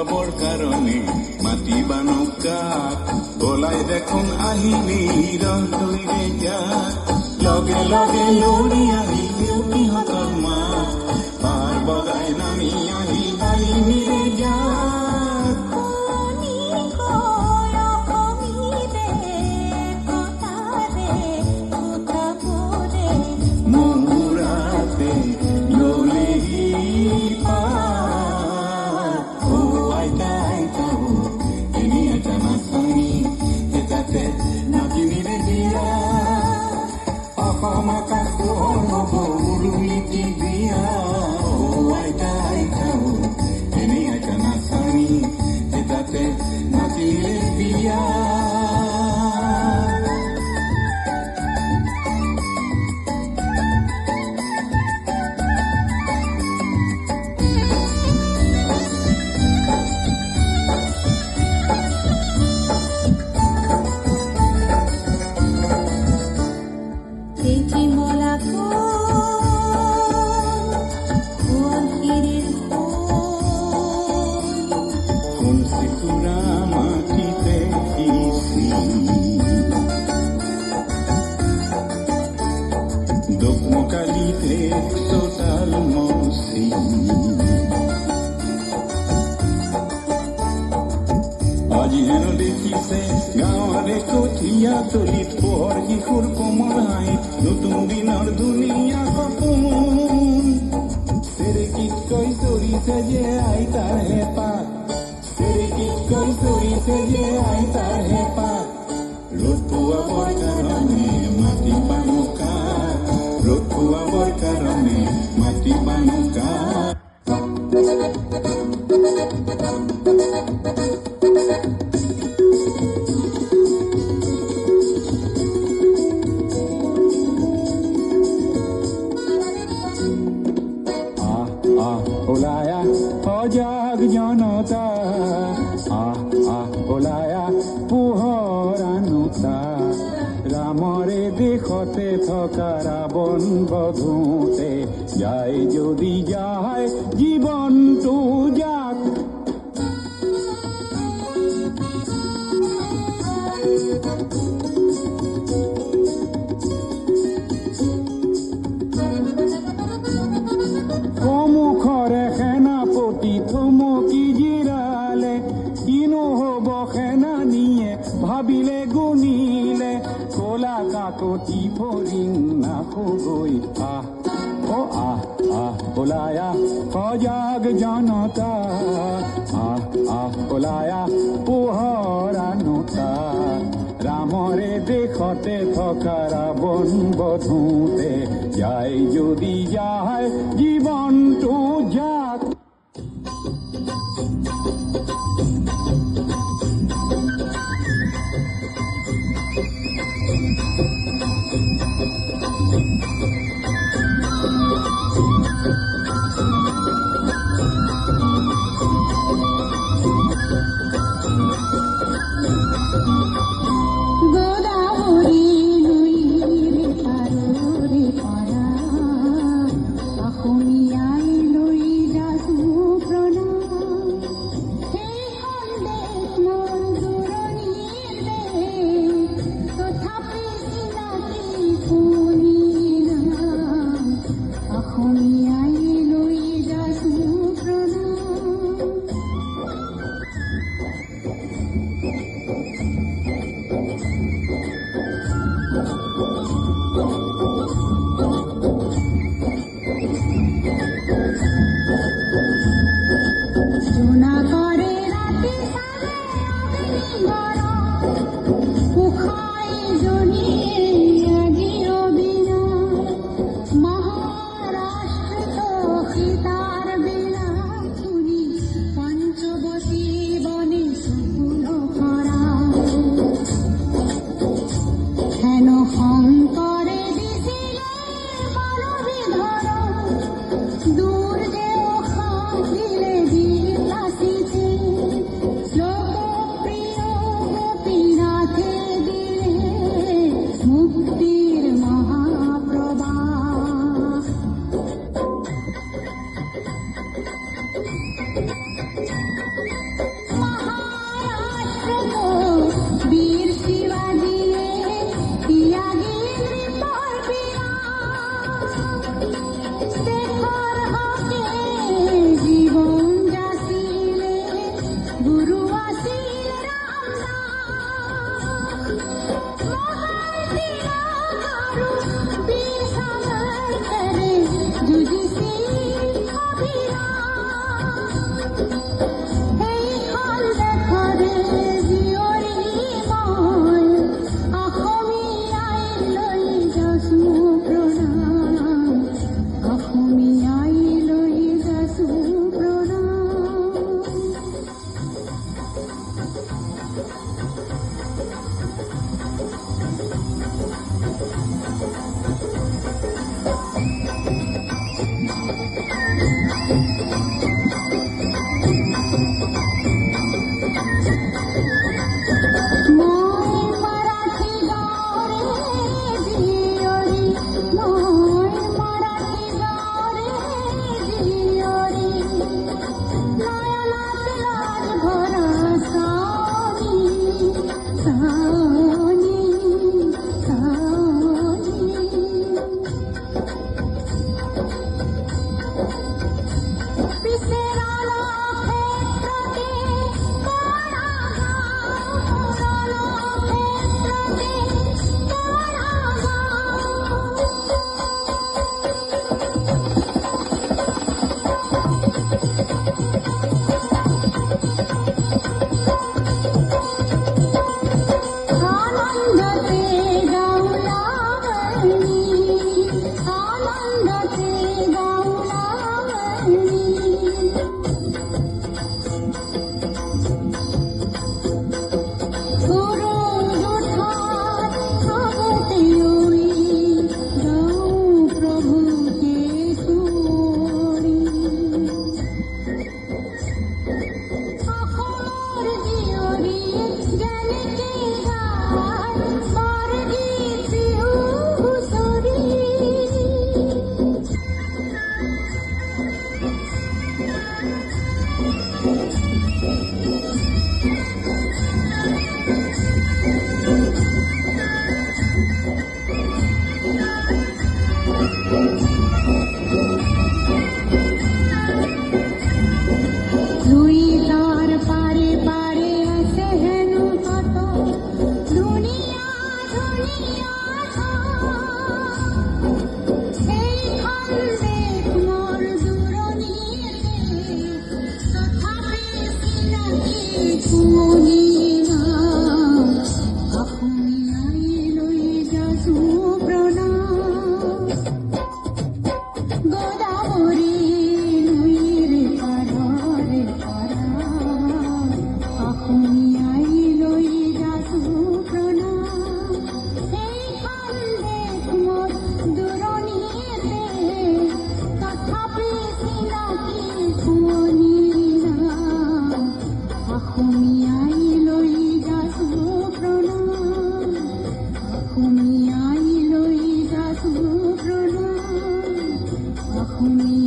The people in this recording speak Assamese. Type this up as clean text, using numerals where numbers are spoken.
পাবৰ কাৰণে মাতিবা নৌকাক বলাই দেখোন আহিলি ৰহতৈৰে ইয়াত লগে লগে লৰি আহি দেউতিহঁতৰ মা পাৰ বগাই নামি আহি বালিনীৰে ইয়াত মহুৰাতে ললেহি পাৰ ও আইতা আইতা এনে এটা নাচনি এটাতে নাতিনিৰে বিয়া অসম আকাশৰ হব উৰুলিটি বিয়া ও আইতা আইতা এনে এটা নাচনি এটাতে নাতিনিৰে বিয়া আজি হেন দেখিছে গাঁৱৰে কঠীয়া তলিত পোহৰ শিশুৰ কোমল হাঁহিত নতুন দিনৰ ধুনীয়া সপোন চেৰেকীতকৈ চৰিছে যে আইতাৰ হেঁপাহ চেৰেকীতকৈ চৰিছে যে আইতাৰ হেঁপাহ ৰ'দ পোৱাবৰ কাৰণে মাটি পানুকা ৰ'দ পোৱাবৰ কাৰণে মাটি পানুকা ওলায়া সজাগ জনতা ওলায়া পোহৰ আনুতা ৰামৰে দেশতে থকা ৰাৱণ বধূতে যায় যদি যায় জীৱনটো যাক মুখৰে সেনাপতি থমকি জিৰালে কিনো হব সেনানীয়ে ভাবিলে গুণিলে কলা কাকতি ফৰিং নাখগৈ ওলায়া সজাগ জনতা ওলায়া পোহৰ আনুতা ৰামৰে দেশতে থকা ৰাৱণ বধূতে যায় যদি যায় জীৱনটো যাক Home वीर शिवाजी त्यागी परबिया शेखर हके जीवन जासिले गुरु आसिल रामदास महातिया करू वीर सावरकरे जुझिছিল অভিরাম এই হাল দেখরে জিয়রি ময় অসমীয়াই লৈ যাচু প্ৰণাম অসমীয়াই লৈ যাচু প্ৰণাম মই মাৰাঠী গাঁৱৰে জীয়ৰী মই মাৰাঠী গাঁৱৰে জীয়ৰী নয়নাত লাজ ভৰা চানী চানী চানী পিছেৰালা ক্ষেত্ৰতে কৰা আনন্দতে গাউলাবনী আনন্দতে গাউলাবনী সুৰজ ওঠাৰ আগতে ওই গাও প্ৰভুকে সুৰি অসমৰ জীয়ৰী জ্ঞানীকে গায় স্বৰ্গীত বিহু হুঁচৰি লুই তাৰ পাৰে পাৰে আছে হেনু কত দুনিয়া দুনিয়া এইখন দেশ মোৰ দূৰণিতে তথাপি চিনাকি শুনি নাম অসমীয়াই লৈ যাচু প্ৰণাম গোদাবৰী নৈৰ পাৰৰে পাৰা অসমীয়াই লৈ যাচু প্ৰণাম এইখন দেশ মোৰ দূৰণিতে তথাপি চিনাকি শুৱনি নাম অসমীয়াই লৈ যাচু প্ৰণাম অসমীয়াই লৈ যাচু প্ৰণাম অসমীয়া